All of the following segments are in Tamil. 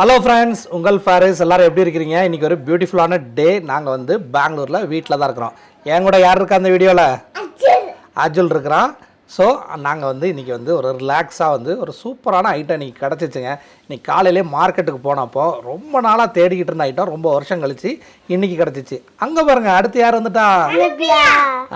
ஹலோ ஃப்ரெண்ட்ஸ், உங்கள் ஃபாரிஸ் எல்லாரும் எப்படி இருக்கிறீங்க? இன்றைக்கி ஒரு பியூட்டிஃபுல்லான டே. நாங்கள் வந்து பெங்களூரில் வீட்டில் தான் இருக்கிறோம். என் கூட யார் இருக்கா அந்த வீடியோவில்? அஜுல் இருக்கிறான். ஸோ நாங்கள் வந்து இன்றைக்கி வந்து ஒரு ரிலாக்ஸாக வந்து ஒரு சூப்பரான ஐட்டம் இன்றைக்கி கிடச்சிச்சுங்க. இன்றைக்கி காலையிலே மார்க்கெட்டுக்கு போனப்போ ரொம்ப நாளாக தேடிக்கிட்டு இருந்த ஐட்டம் ரொம்ப வருஷம் கழித்து இன்றைக்கி கிடச்சிச்சு. அங்கே பாருங்கள், அடுத்து யார் வந்துட்டா?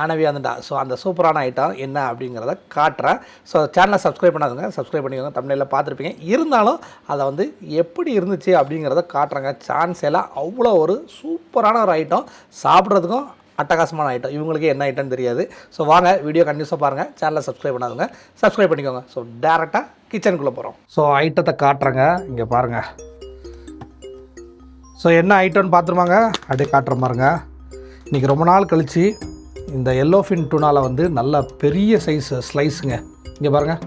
அனவி வந்துட்டா. ஸோ அந்த சூப்பரான ஐட்டம் என்ன அப்படிங்கிறத காட்டுறேன். ஸோ சேனலை சப்ஸ்கிரைப் பண்ணாதுங்க, சப்ஸ்கிரைப் பண்ணிக்கோங்க. தமிழில் பார்த்துருப்பீங்க. இருந்தாலும் அதை வந்து எப்படி இருந்துச்சு அப்படிங்கிறத காட்டுறேங்க. சான்ஸ் எல்லாம் அவ்வளோ ஒரு சூப்பரான ஒரு ஐட்டம், சாப்பிட்றதுக்கும் அட்டகாசமான ஐட்டம். இவங்களுக்கு என்ன ஐட்டம்னு தெரியாது. ஸோ வாங்க வீடியோ கண்டினியூஸாக பாருங்கள். சேனலை சப்ஸ்கிரைப் பண்ணாதுங்க, சப்ஸ்கிரைப் பண்ணிக்கோங்க. ஸோ டேரெக்டாக கிச்சனுக்குள்ளே போகிறோம். ஸோ ஐட்டத்தை காட்டுறேங்க, இங்கே பாருங்கள். ஸோ என்ன ஐட்டம்னு பார்த்துருவாங்க, அப்படியே காட்டுற பாருங்க. இன்றைக்கி ரொம்ப நாள் கழித்து இந்த எல்லோ ஃபின் டூனாவில் வந்து நல்ல பெரிய சைஸ் ஸ்லைஸுங்க. இங்கே பாருங்கள்,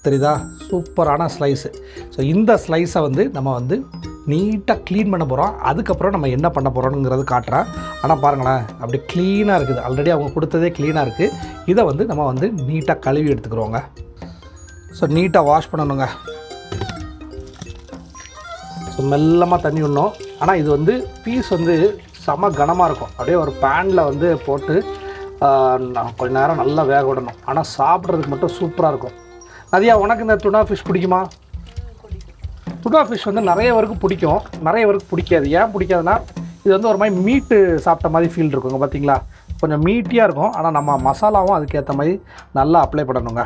தெரியுதா? சூப்பரான ஸ்லைஸு. ஸோ இந்த ஸ்லைஸை வந்து நம்ம வந்து நீட்டாக க்ளீன் பண்ண போகிறோம். அதுக்கப்புறம் நம்ம என்ன பண்ண போகிறோங்கிறது காட்டுறேன். ஆனால் பாருங்களேன், அப்படி க்ளீனாக இருக்குது. ஆல்ரெடி அவங்க கொடுத்ததே க்ளீனாக இருக்குது. இதை வந்து நம்ம வந்து நீட்டாக கழுவி எடுத்துக்கிறோங்க. ஸோ நீட்டாக வாஷ் பண்ணணுங்க. ஸோ மெல்லமாக தண்ணி விடணும். ஆனால் இது வந்து பீஸ் வந்து செம கனமாக இருக்கும். அப்படியே ஒரு பேனில் வந்து போட்டு கொஞ்ச நேரம் நல்லா வேக விடணும். ஆனால் சாப்பிட்றதுக்கு மட்டும் சூப்பராக இருக்கும். நதியா, உனக்கு இந்த டுனா ஃபிஷ் பிடிக்குமா? டுனா ஃபிஷ் வந்து நிறைய பேருக்கு பிடிக்கும், நிறைய பேருக்கு பிடிக்காது. ஏன் பிடிக்காதுன்னா, இது வந்து ஒரு மாதிரி மீட்டு சாப்பிட்ட மாதிரி ஃபீல் இருக்குங்க. பார்த்தீங்களா, கொஞ்சம் மீட்டியாக இருக்கும். ஆனால் நம்ம மசாலாவும் அதுக்கேற்ற மாதிரி நல்லா அப்ளை பண்ணணுங்க.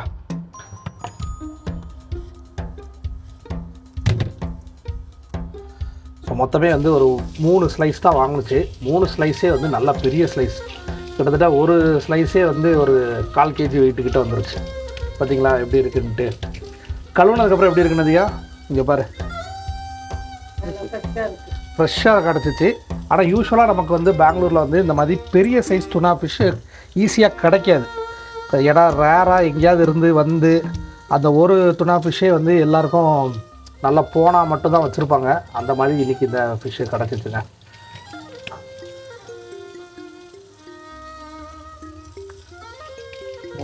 ஸோ மொத்தமே வந்து ஒரு 3 ஸ்லைஸ் தான் வாங்கினுச்சு. 3 ஸ்லைஸே வந்து நல்லா பெரிய ஸ்லைஸ். கிட்டத்தட்ட ஒரு ஸ்லைஸே வந்து ஒரு 1/4 kg வெயிட்டுக்கிட்ட வந்துருச்சு. பார்த்தீங்களா எப்படி இருக்குன்ட்டு? கழுவுனதுக்கப்புறம் எப்படி இருக்குன்னதையா? இங்கே பாரு, ஃப்ரெஷ்ஷாக கிடச்சிச்சு. ஆனால் யூஸ்வலாக நமக்கு வந்து பெங்களூரில் வந்து இந்த மாதிரி பெரிய சைஸ் டுனா ஃபிஷ்ஷு ஈஸியாக கிடைக்காது. இடம் ரேராக எங்கேயாவது இருந்து வந்து அந்த ஒரு டுனா ஃபிஷ்ஷே வந்து எல்லாருக்கும் நல்லா போனால் மட்டும்தான் வச்சுருப்பாங்க. அந்த மாதிரி இன்றைக்கி இந்த ஃபிஷ்ஷு கிடச்சிச்சுங்க.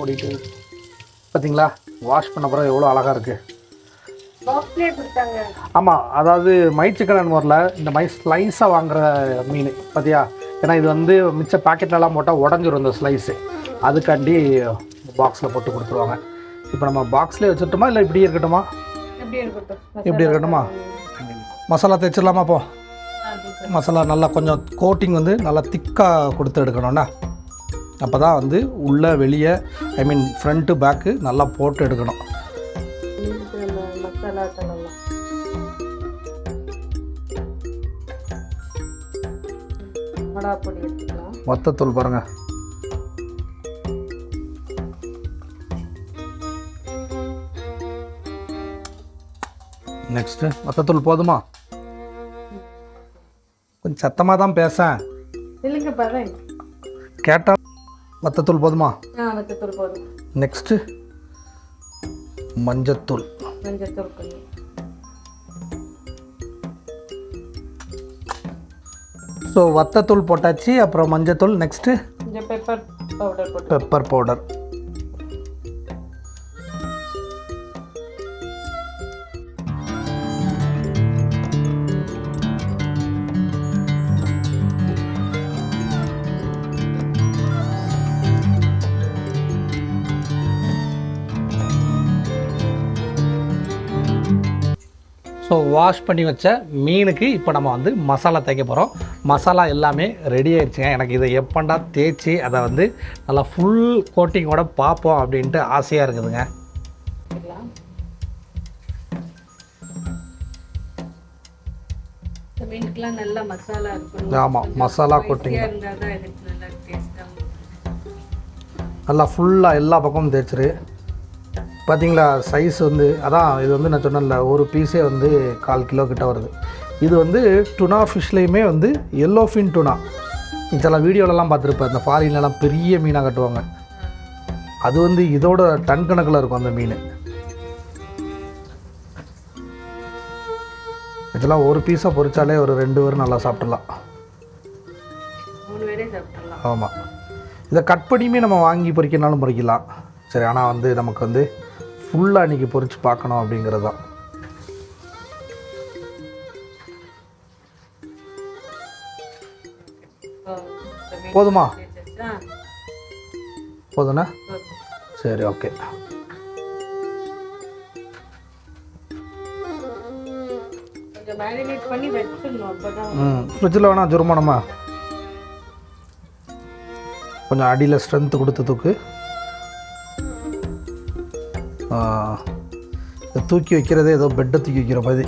ஓடிட்டு பார்த்தீங்களா, வாஷ் பண்ண அப்புறம் எவ்வளோ அழகாக இருக்குது. ஆமாம், அதாவது மை சிக்கன் அண்ட் மோரில் இந்த மாதிரி ஸ்லைஸாக வாங்குகிற மீன் பார்த்தியா? ஏன்னா இது வந்து மிச்ச பாக்கெட்லலாம் போட்டால் உடஞ்சிரும் இந்த ஸ்லைஸு. அதுக்காண்டி பாக்ஸில் போட்டு கொடுத்துருவாங்க. இப்போ நம்ம பாக்ஸ்லேயே வச்சுட்டோமா இல்லை இப்படி இருக்கட்டுமா? இப்படி இருக்கட்டுமா? மசாலா தேய்ச்சிடலாமா? அப்போ மசாலா நல்லா கொஞ்சம் கோட்டிங் வந்து நல்லா திக்காக கொடுத்து எடுக்கணும்னா, அப்போ தான் வந்து உள்ளே வெளியே ஐ மீன் ஃப்ரண்ட்டு பேக்கு நல்லா போட்டு எடுக்கணும். வத்தத்தூள் பாருங்க. நெக்ஸ்ட்டு வத்தத்தூள் போதுமா? கொஞ்சம் சத்தமாக தான் பேசேன் கேட்டா. வத்தத்தூள் போதுமா? நெக்ஸ்ட்டு மஞ்சத்தூள். ஸோ வத்தத்தூள் போட்டாச்சு. அப்புறம் மஞ்சத்தூள். Next pepper powder. So wash பண்ணி வச்ச மீனுக்கு இப்போ நம்ம வந்து மசாலா தேய்க்க போகிறோம். மசாலா எல்லாமே ரெடி ஆகிடுச்சுங்க. எனக்கு இதை எப்பண்டா தேய்ச்சி அதை வந்து நல்லா ஃபுல் கோட்டிங்கோட பார்ப்போம் அப்படின்ட்டு ஆசையாக இருக்குதுங்க. ஆமாம், மசாலா கோட்டிங் நல்லா ஃபுல்லாக எல்லா பக்கமும் தேய்ச்சிரு. பார்த்தீங்களா சைஸ் வந்து? அதான் இது வந்து நான் சொன்னேன்ல, ஒரு பீஸே வந்து 1/4 கிலோ கிட்ட வருது. இது வந்து டுனா ஃபிஷ்லேயுமே வந்து எல்லோ ஃபின் டுனா. சில வீடியோலலாம் பார்த்துருப்பேன், இந்த ஃபாரின்லலாம் பெரிய மீனாக கட்டுவாங்க. அது வந்து இதோட டன் கணக்கில் இருக்கும் அந்த மீன். இதெல்லாம் ஒரு பீஸாக பொரிச்சாலே ஒரு 2 பேரும் நல்லா சாப்பிட்றலாம். ஆமாம், இதை கட் பண்ணியுமே நம்ம வாங்கி பொரிக்கனாலும் பொரிக்கலாம். சரி, ஆனால் வந்து நமக்கு வந்து ஃபுல்லாக இன்றைக்கி பொரித்து பார்க்கணும் அப்படிங்கிறது தான். போதுமா? போதுண்ணா? சரி, ஓகே. ஃப்ரிட்ஜில் வேணால் ஜுருமானம்மா கொஞ்சம் அடியில் ஸ்ட்ரென்த்து கொடுத்து தூக்கு. தூக்கி வைக்கிறதே ஏதோ பெட்டை தூக்கி வைக்கிற மாதிரி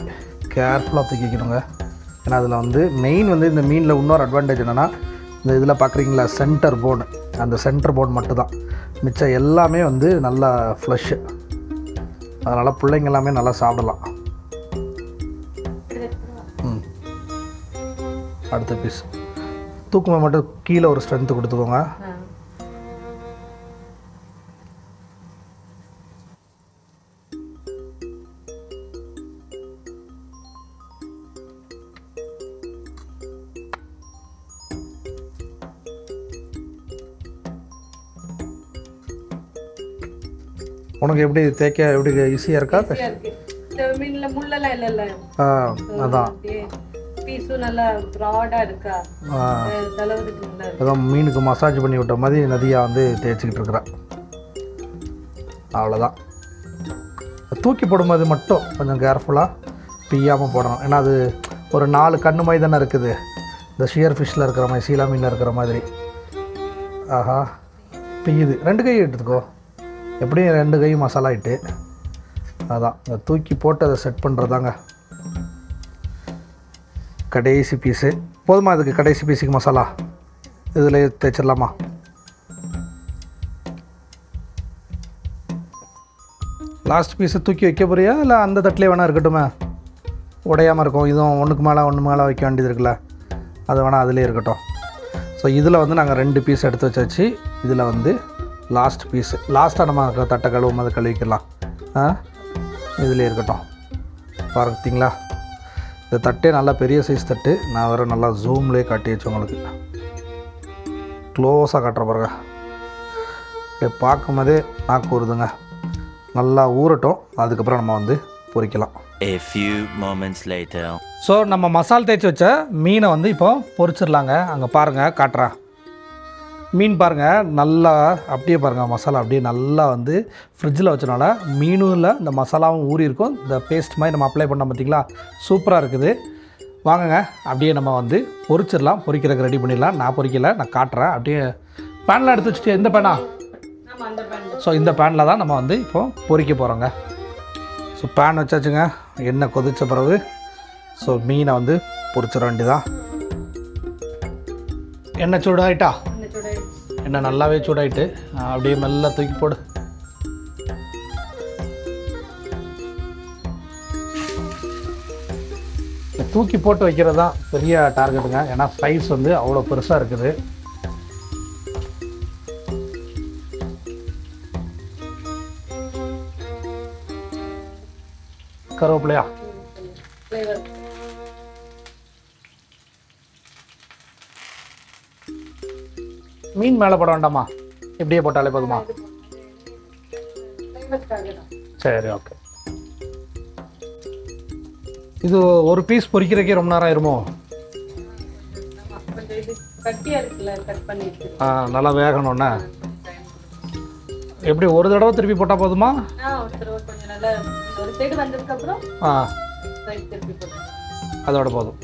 கேர்ஃபுல்லாக தூக்கி வைக்கணுங்க. ஏன்னா அதில் வந்து மெயின் வந்து இந்த மீனில் இன்னொரு அட்வான்டேஜ் என்னென்னா, இந்த இதில் பார்க்குறீங்களா சென்டர் போர்டு, அந்த சென்டர் போர்டு மட்டும்தான், மிச்சம் எல்லாமே வந்து நல்லா ஃப்ளஷ்ஷு. அதனால் பிள்ளைங்க எல்லாமே நல்லா சாப்பிடலாம். அடுத்த பீஸ் தூக்குமே மட்டும் கீழே ஒரு ஸ்ட்ரென்த்து கொடுத்துக்கோங்க. உனக்கு எப்படி தேய்க்க எப்படி ஈஸியாக இருக்கா? அதான் அதான் மீனுக்கு மசாஜ் பண்ணி விட்ட மாதிரி நதியாக வந்து தேய்ச்சிக்கிட்டு இருக்கிறேன். அவ்வளோதான். தூக்கி போடும்போது மட்டும் கொஞ்சம் கேர்ஃபுல்லாக பிய்யாமல் போடணும். ஏன்னா அது ஒரு 4 கண்ணு மாதிரி தானே இருக்குது, இந்த ஷியர் ஃபிஷ்ஷில் இருக்கிற மாதிரி, சீலா மீனில் இருக்கிற மாதிரி. ஆஹா பிய்யுது. 2 கை எடுத்துக்கோ, எப்படியும் 2 கை மசாலா இட்டு. அதான் இந்த தூக்கி போட்டு அதை செட் பண்ணுறதாங்க கடைசி பீஸு. போதுமா? இதுக்கு கடைசி பீஸுக்கு மசாலா இதில் தேய்ச்சிடலாமா? லாஸ்ட் பீஸு தூக்கி வைக்க போறியா இல்லை அந்த தட்டிலே வேணால் இருக்கட்டுமே? உடையாமல் இருக்கும். இதுவும் ஒன்றுக்கு மேலே வைக்க வேண்டியது இருக்குல்ல, அது வேணால் அதிலே இருக்கட்டும். ஸோ இதில் வந்து நாங்கள் 2 பீஸ் எடுத்து வச்சாச்சு. இதில் வந்து லாஸ்ட் பீஸு, லாஸ்ட்டாக நம்ம தட்டை கழுவும் அதை கழுவிக்கலாம். இதிலே இருக்கட்டும். பார்த்தீங்களா, இந்த தட்டே நல்லா பெரிய சைஸ் தட்டு. நான் வேறு நல்லா ஜூம்லேயே காட்டி வச்சு உங்களுக்கு க்ளோஸாக காட்டுற பாருங்க. அப்படியே பார்க்கும் போதே நாக்கு வருதுங்க. நல்லா ஊறட்டும், அதுக்கப்புறம் நம்ம வந்து பொரிக்கலாம். A few moments later. So நம்ம மசால் தேய்ச்சி வச்ச மீனை வந்து இப்போ பொரிச்சிடலாங்க. அங்கே பாருங்கள், காட்டுறேன். மீன் பாருங்கள், நல்லா அப்படியே பாருங்கள், மசாலா அப்படியே நல்லா வந்து ஃப்ரிட்ஜில் வச்சனால மீனும் இல்லை, இந்த மசாலாவும் ஊறி இருக்கும். இந்த பேஸ்ட் மாதிரி நம்ம அப்ளை பண்ணோம் பார்த்திங்களா, சூப்பராக இருக்குது. வாங்குங்க அப்படியே நம்ம வந்து பொரிச்சிடலாம். பொரிக்கிறதுக்கு ரெடி பண்ணிடலாம். நான் பொரிக்கலை, நான் காட்டுறேன். அப்படியே பேனில் எடுத்து வச்சுட்டு, இந்த பேனா? ஸோ இந்த பேனில் தான் நம்ம வந்து இப்போது பொரிக்க போகிறோங்க. ஸோ பேன் வச்சாச்சுங்க. எண்ணெய் கொதித்த பிறகு ஸோ மீனை வந்து பொரிச்சிட வேண்டியதான். எண்ணெய் சூடாயிட்டா? எண்ணெய் நல்லாவே சூடாயிட்டு அப்படியே மெல்ல தூக்கி போடு. தூக்கி போட்டு வைக்கிறது தான் பெரிய டார்கெட்டுங்க. ஏன்னா சைஸ் வந்து அவ்வளோ பெருசாக இருக்குது. கருவேப்பிலையா? மீன் மேலே போட வேண்டாமா? இப்படியே போட்டாலே போதுமா? சரி, ஓகே. இது ஒரு பீஸ் பொரிக்கிறதுக்கே ரொம்ப நேரம் ஆயிருமோ? நல்லா வேகணும்னா எப்படி ஒரு தடவை திருப்பி போட்டால் போதுமா? அதோட போதும்.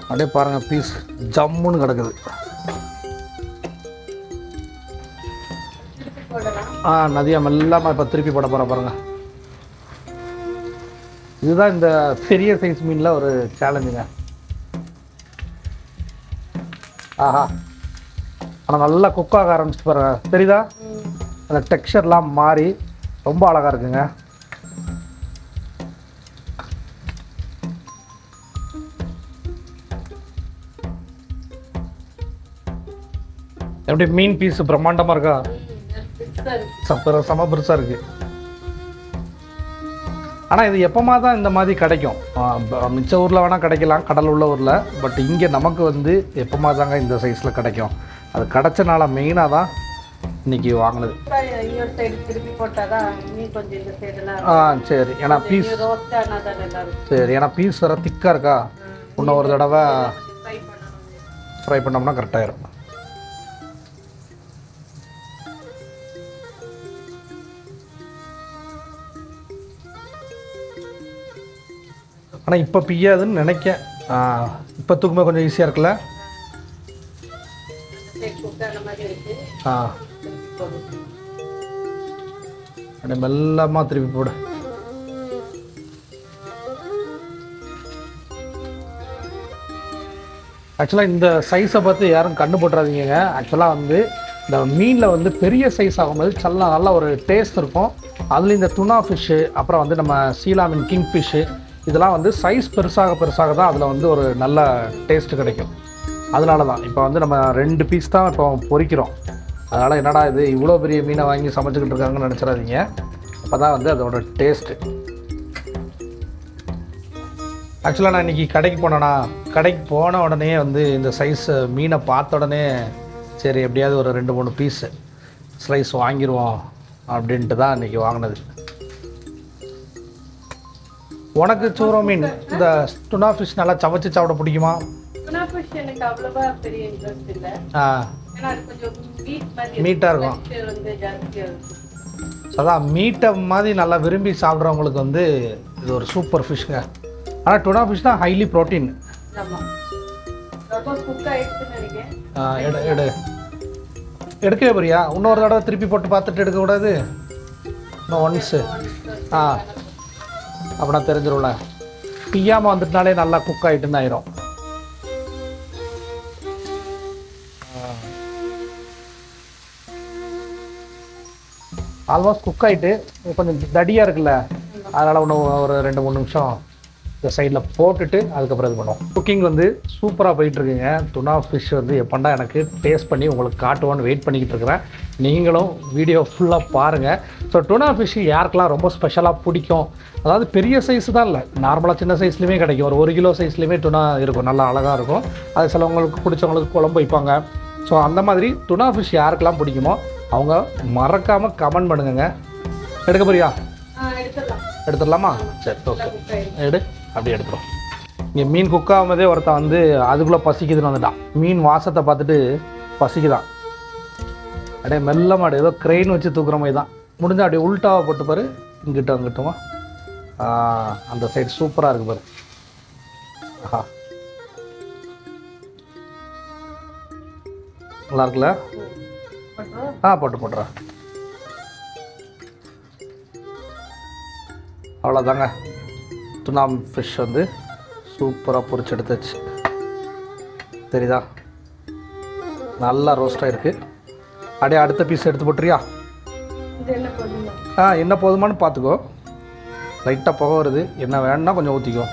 அப்படியே பாருங்கள், பீஸ் ஜம்முன்னு கிடக்குது. நதியா மெல்லாமல் இப்போ திருப்பி போட போகிற பாருங்கள். இதுதான் இந்த பெரிய சைஸ் மீனில் ஒரு சேலஞ்சுங்க. ஆஹா, ஆனால் நல்லா குக்காக ஆரம்பிச்சுட்டு பாருங்க, தெரியுதா? அந்த டெக்ஸ்சர்லாம் மாறி ரொம்ப அழகாக இருக்குங்க. எப்படி மீன் பீஸ் பிரம்மாண்டமாக இருக்கா? செம பெருசாக இருக்குது. ஆனால் இது எப்போமா தான் இந்த மாதிரி கிடைக்கும். மிச்ச ஊரில் வேணால் கிடைக்கலாம், கடல் உள்ள ஊரில். பட் இங்கே நமக்கு வந்து எப்போமா தாங்க இந்த சைஸில் கிடைக்கும். அது கிடச்சனால மெயினாக தான் இன்றைக்கி வாங்கினது. சரி, ஏன்னா பீஸ் சரி, ஏன்னா பீஸ் வேறு திக்காக இருக்கா, இன்னும் ஒரு தடவை ஃப்ரை பண்ணோம்னா கரெக்டாயிரும். ஆனால் இப்போ பிய்யாதுன்னு நினைக்கேன். இப்போ தூக்கும்போது கொஞ்சம் ஈஸியாக இருக்குல்ல? அப்படியே மெல்லமாக திருப்பி போடு. ஆக்சுவலாக இந்த சைஸை பார்த்து யாரும் கண்டு போட்டுறாதீங்க. ஆக்சுவலாக வந்து இந்த மீனில் வந்து பெரிய சைஸ் ஆகும்போது நல்ல ஒரு டேஸ்ட் இருக்கும். அதுலேயும் இந்த துனா ஃபிஷ்ஷு, அப்புறம் வந்து நம்ம சீலா மீன், கிங் ஃபிஷ்ஷு, இதெல்லாம் வந்து சைஸ் பெருசாக தான் அதில் வந்து ஒரு நல்ல டேஸ்ட்டு கிடைக்கும். அதனால தான் இப்போ வந்து நம்ம 2 பீஸ் தான் இப்போ பொரிக்கிறோம். அதனால் என்னடா இது இவ்வளோ பெரிய மீனை வாங்கி சமைச்சிக்கிட்டு இருக்காங்கன்னு நினச்சிடாதீங்க. அப்போ தான் வந்து அதோட டேஸ்ட்டு. ஆக்சுவலாக நான் இன்றைக்கி கடைக்கு போன உடனே வந்து இந்த சைஸ் மீனை பார்த்த உடனே சரி எப்படியாவது ஒரு 2-3 பீஸு ஸ்லைஸ் வாங்கிடுவோம் அப்படின்ட்டு தான் இன்றைக்கி வாங்கினது. உனக்கு சூரோ மீன் இந்த டுனா ஃபிஷ் நல்லா சமைச்சு சாப்பிட பிடிக்குமா? டுனா ஃபிஷ் எனக்கு அவ்வளவா பெரிய இன்ட்ரெஸ்ட் இல்லை. ஏன்னா அது கொஞ்சம் மீட்டாக இருக்கும். வந்து ஜாஸ்தியாக இருக்கும். அதான் மீட்டை மாதிரி நல்லா விரும்பி சாப்பிட்றவங்களுக்கு வந்து இது ஒரு சூப்பர் ஃபிஷ்ங்க. ஆனால் டுனா ஃபிஷ் தான் ஹைலி ப்ரோட்டீன். ஆமாம், ரொம்ப குக் ஆகிடுச்சுன்னு நினைக்கிறேன். எடுக்கவே போறியா? இன்னொரு தடவை திருப்பி போட்டு பார்த்துட்டு எடுக்கக்கூடாது? இன்னும் ஒன்ஸு அப்படின்னா தெரிஞ்சிடும்ல. பிய்யாமல் வந்துட்டுனாலே நல்லா குக் ஆகிட்டுன்னு ஆயிரும். ஆல்மோஸ்ட் குக் ஆகிட்டு கொஞ்சம் தடியாக இருக்குல்ல, அதனால் இன்னும் ஒரு 2-3 நிமிஷம் இந்த சைடில் போட்டுட்டு அதுக்கப்புறம் இது பண்ணுவோம். குக்கிங் வந்து சூப்பராக போயிட்டுருக்குங்க. டுனா ஃபிஷ் வந்து எப்படா எனக்கு டேஸ்ட் பண்ணி உங்களுக்கு காட்டுவோன்னு வெயிட் பண்ணிக்கிட்டு இருக்கிறேன். நீங்களும் வீடியோ ஃபுல்லாக பாருங்கள். ஸோ டுனா ஃபிஷ் யாருக்கெல்லாம் ரொம்ப ஸ்பெஷலாக பிடிக்கும், அதாவது பெரிய சைஸ் தான் இல்லை, நார்மலாக சின்ன சைஸ்லேயுமே கிடைக்கும். ஒரு 1 கிலோ சைஸ்லேயுமே டுனா இருக்கும், நல்லா அழகாக இருக்கும். அது சிலவங்களுக்கு பிடிச்சவங்களுக்கு குழம்பு வைப்பாங்க. ஸோ அந்த மாதிரி டுனா ஃபிஷ் யாருக்கெல்லாம் பிடிக்குமோ அவங்க மறக்காமல் கமெண்ட் பண்ணுங்க. எடுக்க போறியா? எடுத்துடலாமா? சரி, ஓகே, எடு. அப்படியே எடுத்துரும். இங்கே மீன் குக் ஆகும்போதே ஒருத்தன் வந்து அதுக்குள்ளே பசிக்குதுன்னு வந்துட்டான். மீன் வாசத்தை பார்த்துட்டு பசிக்குதான். அப்படியே மெல்ல மாடு ஏதோ க்ரெயின் வச்சு தூக்குற மாதிரி தான். முடிஞ்சால் அப்படியே உள்டாவை போட்டு பாரு, இங்கிட்ட அங்கிட்டுமா. அந்த சைடு சூப்பராக இருக்குது பாரு. ஆஹா, நல்லா இருக்குல்ல? போட்டுறேன். அவ்வளோதாங்க, டுனா ஃபிஷ் வந்து சூப்பராக பொரிச்சு எடுத்தாச்சு. தெரியுதா? நல்லா ரோஸ்டாக இருக்குது. அப்படியே அடுத்த பீஸ் எடுத்து போட்டுறியா? என்ன போதுமானு பார்த்துக்கோ. லைட்டாக புகை வருது, என்ன வேணும்னா கொஞ்சம் ஊற்றிக்கோ.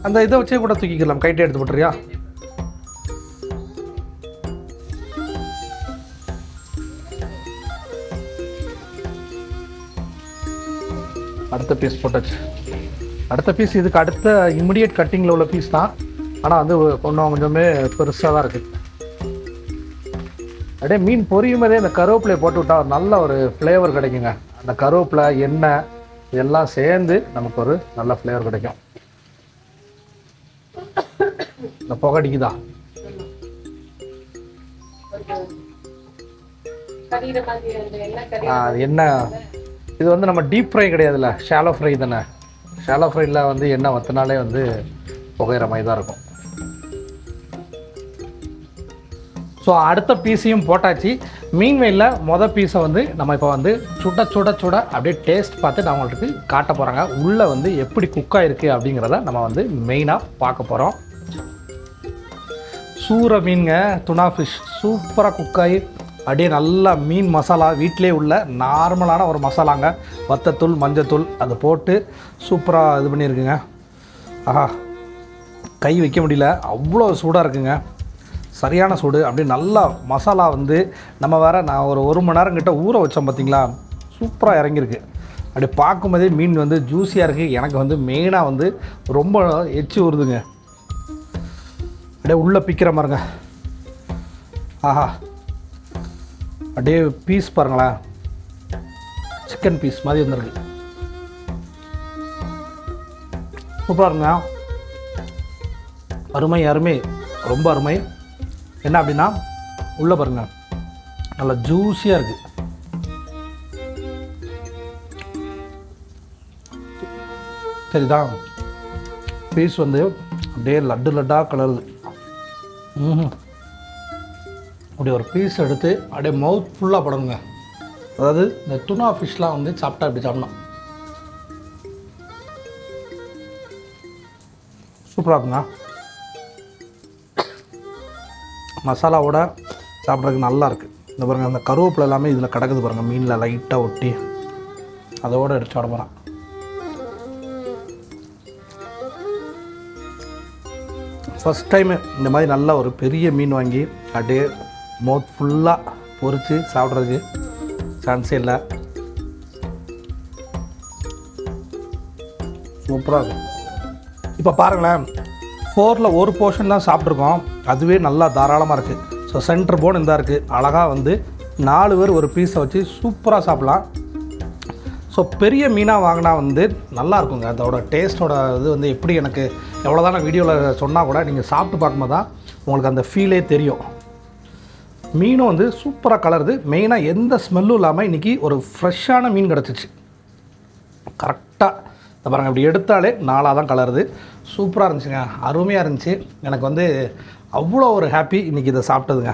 அந்த இதை வச்சே கூட தூக்கிக்கலாம். கைட்டே எடுத்து போட்டுறியா? அடுத்த பீஸ் போட்டாச்சு. அடுத்த பீஸ் இதுக்கு அடுத்த இமிடியேட் கட்டிங்கில் உள்ள பீஸ் தான். ஆனால் வந்து கொஞ்சமே பெருசாக தான் இருக்குது. அப்படியே மீன் பொரியும் போதே இந்த கருவேப்பிலையை போட்டு விட்டா நல்ல ஒரு ஃப்ளேவர் கிடைக்குங்க. அந்த கருவேப்பிலை, எண்ணெய் இதெல்லாம் சேர்ந்து நமக்கு ஒரு நல்ல ஃப்ளேவர் கிடைக்கும். இந்த புகடிக்குதா? எண்ணெய் இது வந்து நம்ம டீப் ஃப்ரை கிடையாதுல்ல, ஷாலோ ஃப்ரை தானே. ஷாலோ ஃப்ரையில் வந்து எண்ணெய் வற்றினாலே வந்து புகையிற மாதிரி தான் இருக்கும். ஸோ அடுத்த பீஸையும் போட்டாச்சு. மீன்வெளியில் பீஸை வந்து நம்ம இப்போ வந்து சுட அப்படியே டேஸ்ட் பார்த்து நான் உங்களுக்கு காட்ட போகிறாங்க. உள்ளே வந்து எப்படி குக்காக இருக்குது அப்படிங்கிறத நம்ம வந்து மெயினாக பார்க்க போகிறோம். சூற மீனுங்க, டுனா ஃபிஷ் சூப்பராக குக்காகி அப்படியே நல்லா மீன் மசாலா வீட்டிலே உள்ள நார்மலான ஒரு மசாலாங்க. வத்தத்தூள், மஞ்சத்தூள் அதை போட்டு சூப்பராக இது பண்ணியிருக்குங்க. ஆஹா, கை வைக்க முடியல, அவ்வளோ சூடாக இருக்குங்க. சரியான சூடு. அப்படியே நல்லா மசாலா வந்து நம்ம வேறு நான் ஒரு மணி நேரம் கிட்ட ஊற வச்சோம் பார்த்தீங்களா, சூப்பராக இறங்கியிருக்கு. அப்படியே பார்க்கும்போதே மீன் வந்து ஜூஸியாக இருக்குது. எனக்கு வந்து மெயினாக வந்து ரொம்ப எச்சி ஊறுதுங்க. அப்படியே உள்ளே பிக்கிற மாதிரிங்க. ஆஹா, அப்படியே பீஸ் பாருங்களேன், சிக்கன் பீஸ் மாதிரி வந்துருக்கு. சூப்பராக இருங்க. அருமை அருமை, ரொம்ப அருமை. என்ன அப்படின்னா உள்ளே பாருங்க நல்லா ஜூஸியாக இருக்குது. சரிதா? பீஸ் வந்து அப்படியே லட்டு லட்டாக கலருது. அப்படி ஒரு பீஸ் எடுத்து அப்படியே மவுத் ஃபுல்லாக படணுங்க. அதாவது இந்த டுனா ஃபிஷ்லாம் வந்து சாப்பிட்டா இப்படி சாப்பிடணும். சூப்பராக இருக்குங்க. மசாலாவோட சாப்பிட்றதுக்கு நல்லா இருக்குது. இந்த பாருங்கள் அந்த கருவேப்பிலை எல்லாமே இதில் கிடக்குது பாருங்கள், மீனில் லைட்டாக ஒட்டி. அதோடு எடுத்து சாப்பிட போகிறேன். ஃபஸ்ட் டைமு இந்த மாதிரி நல்ல ஒரு பெரிய மீன் வாங்கி அப்படியே மவுத் ஃபுல்லாக பொரித்து சாப்பிட்றதுக்கு சான்ஸே இல்லை. சூப்பராக இருக்கும். இப்போ பாருங்களேன், 4ல் ஒரு போர்ஷன் தான் சாப்பிட்ருக்கோம். அதுவே நல்லா தாராளமாக இருக்குது. ஸோ சென்டர் போன் இதாக இருக்குது. அழகாக வந்து 4 பேர் ஒரு பீஸை வச்சு சூப்பராக சாப்பிட்லாம். ஸோ பெரிய மீனாக வாங்கினா வந்து நல்லா இருக்குங்க. அதோட டேஸ்ட்டோட இது வந்து எப்படி எனக்கு எவ்வளோ தான் வீடியோவில் சொன்னால் கூட நீங்கள் சாப்பிட்டு பார்க்கும்போது தான் உங்களுக்கு அந்த ஃபீலே தெரியும். மீனும் வந்து சூப்பராக கலருது. மெயினாக எந்த ஸ்மெல்லும் இல்லாமல் இன்றைக்கி ஒரு ஃப்ரெஷ்ஷான மீன் கிடச்சிச்சு. கரெக்டாக இந்த பாருங்கள், இப்படி எடுத்தாலே 4ஆக தான் கலருது. சூப்பராக இருந்துச்சுங்க, அருமையாக இருந்துச்சு. எனக்கு வந்து அவ்வளோ ஒரு ஹாப்பி இன்றைக்கி இதை சாப்பிட்டதுங்க.